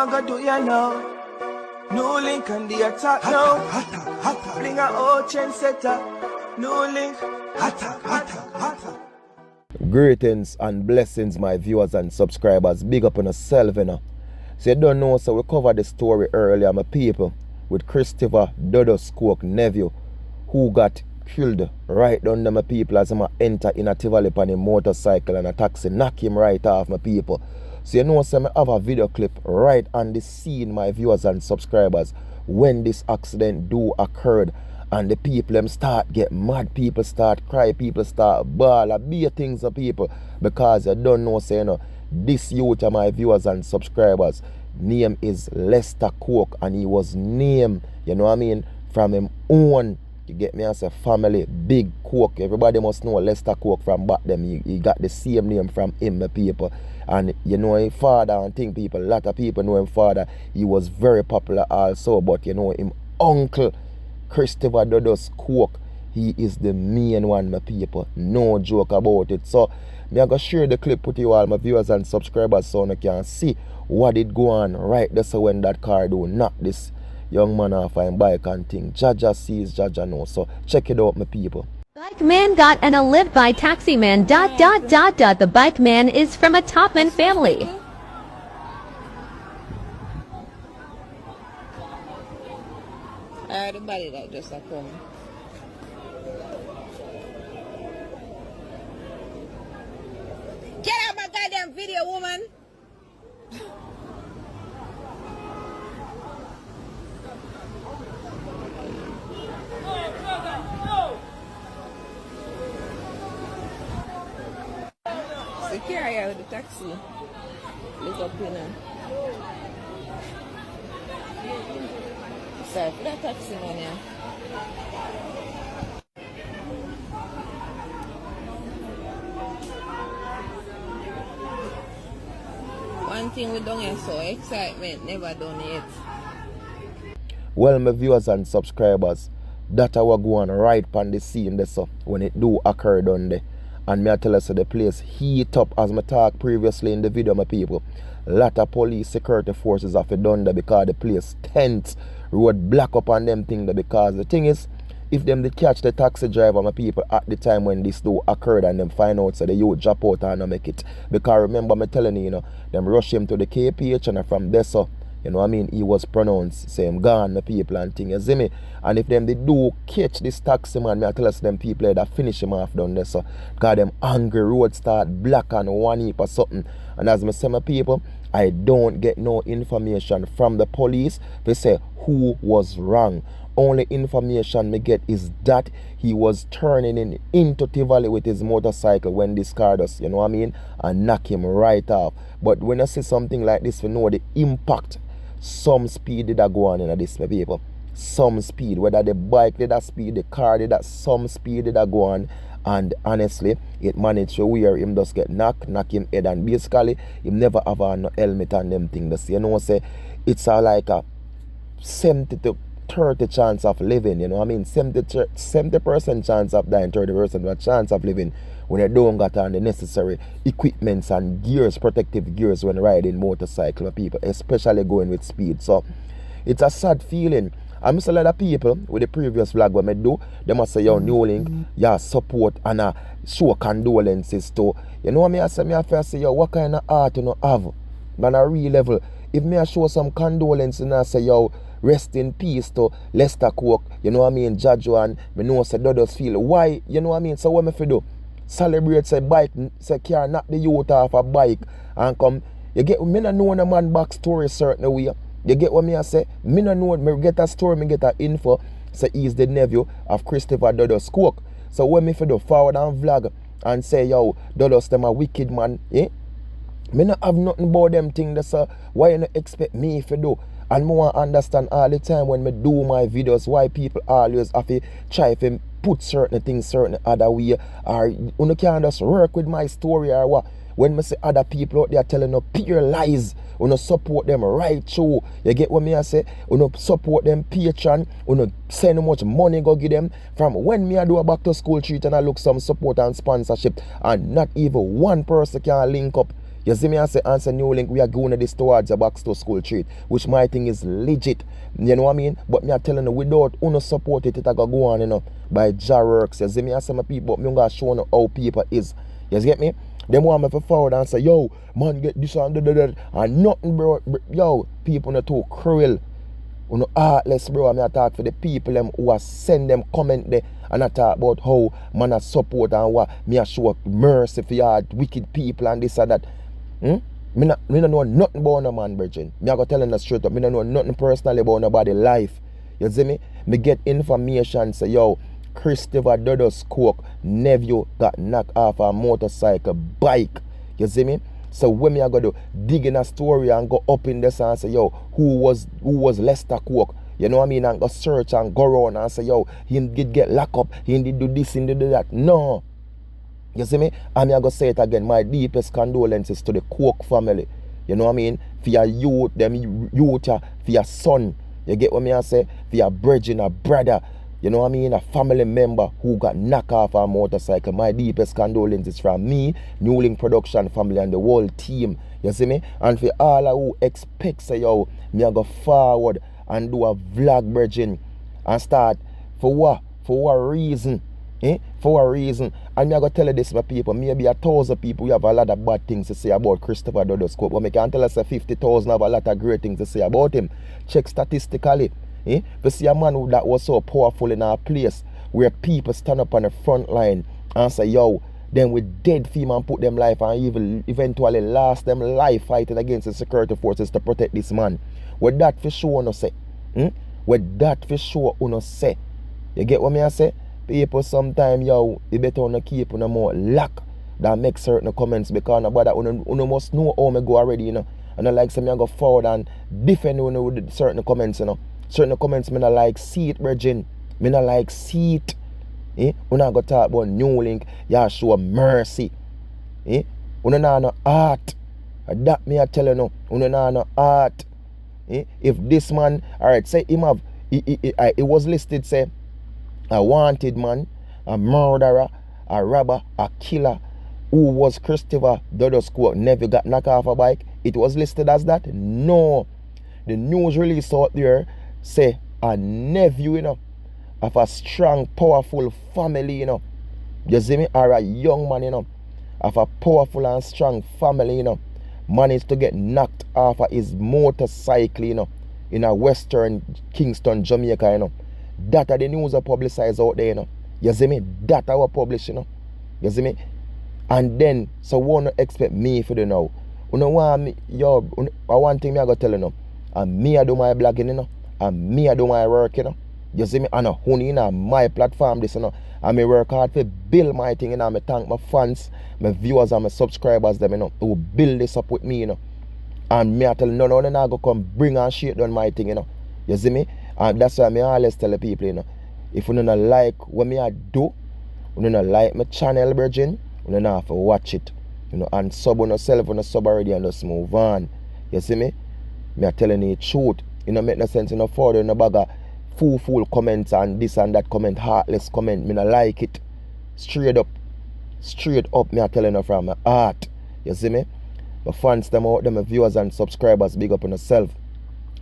want to do you know? NEWLINK and the attack now. Bring a old chain setter. NEWLINK. Attack. Greetings and blessings, my viewers and subscribers. Big up on yourself, you know. So you don't know, so we covered the story earlier, my people, with Christopher Dudus Cook nephew, who got killed right down there, my people, as he enter in a Tivoli on a motorcycle and a taxi, knock him right off, my people. So you know, so I have a video clip right on the scene, my viewers and subscribers, when this accident do occurred. And the people them start get mad, people start cry, people start bawl, be things of people, because you don't know, say, you know, this youth are my viewers and subscribers. Name is Lester Cook, and he was named, you know what I mean, from him own, you get me, as a family, Big Cook. Everybody must know Lester Cook from back them. He got the same name from him, my people. And you know him father, and think people, a lot of people know him father. He was very popular also, but you know him uncle, Christopher Dudus Cook, he is the main one, my people. No joke about it. So, I'm going to share the clip with you all, my viewers and subscribers, so you can see what it go on right there. So when that car do knock this young man off and bike and thing, Jaja sees, Jaja knows. So, check it out, my people. Bike man got and a live by taxi man ... The bike man is from a Topman family. The body that just like come. Get out my goddamn video, woman! Secure here with the taxi. Look up here now. Sorry for that taxi man, yeah. One thing we don't get so excitement, never done it. Well, my viewers and subscribers, that I was going right on the scene there, so when it do occur down there. And me I tell us the place heat up, as I talked previously in the video, my people. A lot of police security forces have done there because the place tense, road black up on them thing there, because the thing is, if them they catch the taxi driver, my people, at the time when this do occurred and them find out, so the youth drop out and not make it. Because remember me telling you, you know, them rush him to the KPH and from there, so you know what I mean, he was pronounced same gone, my people, and thing, you see me. And if them they do catch this taxi man, me I tell us them people that finish him off down there, so because them angry, road start black and one heap or something. And as me say, my people, I don't get no information from the police to say who was wrong. Only information me get is that he was turning into Tivoli with his motorcycle when this car does, you know what I mean, and knock him right off. But when I see something like this, we know the impact. Some speed did go on in this, my people. Some speed, whether the bike did that speed, the car did that, some speed did go on. And honestly, it managed to where him just get knock him head, and basically him never have no helmet and them things. You know, say it's like a 70 to 30 chance of living, you know what I mean, 70% chance of dying, 30% chance of living when you don't got on the necessary equipments and gears, protective gears when riding motorcycle, people, especially going with speed. So it's a sad feeling. And a lot of people with the previous vlog when I do, they must say, yo, NEWLINK, yeah, support and show condolences to. You know what I say? Me I say, yo, what kind of art you have? On a real level. If me I show some condolences and I say, yo, rest in peace to Lester Cook, you know what I mean, Jajo, and me know say Dudus feel. Why, you know what I mean? So what me fi do? Celebrate say bike, say car, not the youth off a bike and come. You get me not know a man backstory certain way. You get what me I say? Me no know, me get a story, me get a info. Say he's the nephew of Christopher Dudus Cook. So when me for do forward and vlog and say, yo, Dudus them a wicked man, eh? Me not have nothing about them thing that's why you not expect me if you do. And me want understand all the time when me do my videos why people always have to try to put certain things certain other way, or you can't just work with my story or what. When me say other people out there telling no pure lies, you no support them right through. You get what me I say? You no support them Patreon, you no send how much money go give them. From when me I do a back to school treat and I look some support and sponsorship, and not even one person can link up. You see me I say answer NEWLINK, we are going this towards a box to school treat, which my thing is legit. You know what I mean? But me are telling you, without uno support it go on, you know, by Jarworks. You see me I say my people, but me gonna show you how people is. You get me? Them want me to forward and say, yo, man, get this and that, and nothing, bro. Yo, people not too cruel. You know, heartless, bro. I talk for the people them who are send them comment there, and I talk about how man I support and what me I show mercy for your wicked people and this and that. Me not know nothing about no man, virgin. Me I go telling the straight up. Me don't know nothing personally about nobody life. You see me? Me get information say, yo, Christopher Dudus Cook nephew got knocked off a motorcycle bike. You see me? So when me I go to dig in a story and go up in this and say, yo, who was Lester Cook? You know what I mean? And go search and go around and say, yo, he did get locked up, he did do this, he did do that. No. You see me? And I go say it again, my deepest condolences to the Cook family. You know what I mean? For your youth, for your son. You get what me I say? For your brethren, a brother. You know what I mean? A family member who got knocked off a motorcycle. My deepest condolences from me, NEWLINK production family and the whole team. You see me? And for all who expect say, yo, me I go forward and do a vlog, brethren, and start for what? For what reason? For a reason. And me I go tell you this, my people. Maybe 1,000 people, we have a lot of bad things to say about Christopher Dudus Cook. But me can tell us 50,000 have a lot of great things to say about him. Check statistically. To see a man that was so powerful in our place where people stand up on the front line and say, yo, then we dead female and put them life and even eventually lost them life fighting against the security forces to protect this man. What that for sure uno say? What that for sure uno say? You get what me I say? People sometimes, yo, you better wanna keep on more lack than make certain comments because nobody uno must know how me go already, you know. And I like some me go forward and defend uno with certain comments, you know. Certain comments me not like see it, virgin. Me not like see it. When I go talk about NEWLINK, you show mercy. Uno not no art. That me I tell you no. Uno not no art. If this man, alright, say him have it was listed, say a wanted man, a murderer, a robber, a killer, who was Christopher Dudus Cook, never got knocked off a bike. It was listed as that? No. The news release out there say a nephew, you know, of a strong, powerful family, you know. You see me? Or a young man, you know, of a powerful and strong family, you know, managed to get knocked off of his motorcycle, you know, in a western Kingston, Jamaica, you know. That are the news are publicized out there, you know. You see me? That I will publish, you know. You see me? And then, so won't expect me for the now. You know what me, yo, one thing me I go tell you now. And me I do my blogging, you know. And me I do my work, you know. You see me? And honey, you know, my platform this, you know. And me work hard to build my thing, you know. I thank my fans, my viewers and my subscribers, them, you know, who build this up with me, you know. And me I tell you, no, I go come bring and shit on my thing, you know. You see me? And that's why I always tell the people, you know, if you don't like what me I do, you don't like my channel, virgin, you don't have to watch it. You know, and sub on yourself on the sub already and just move on. You see me? Me I telling you the truth. You know, make no sense, you know, further in the bag of fool comments and this and that comment, heartless comment. Me not like it. Straight up, me I telling you from my heart. You see me? My fans, them out, them my viewers and subscribers, big up on yourself.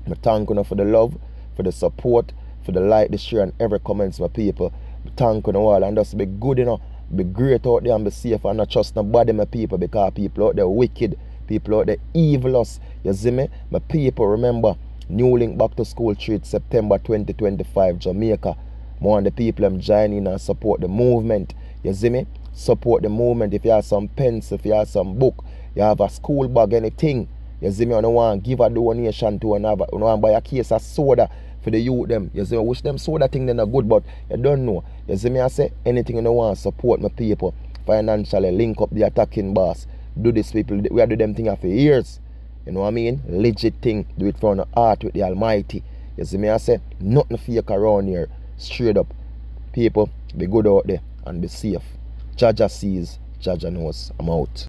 I thank you for the love, for the support, for the like, the share and every comments, my people. I thank you all and just be good, you know. Be great out there and be safe and not trust nobody, my people, because people out there wicked, people out there evilous. You see me? My people, remember, NEWLINK back to school treat September 2025, Jamaica. More on the people them join in and support the movement. You see me? Support the movement. If you have some pens, if you have some book, you have a school bag, anything. You see me? I don't want to give a donation to another. I don't want to buy a case of soda for the youth them. You see me? Wish them soda thing they're not good, but you don't know. You see me? I say anything you don't want to support my people financially, link up the attacking boss. Do this people, we have do them thing for years. You know what I mean? Legit thing. Do it from the heart with the Almighty. You see me? I say nothing fake around here. Straight up. People, be good out there and be safe. Jaja sees, Jaja knows. I'm out.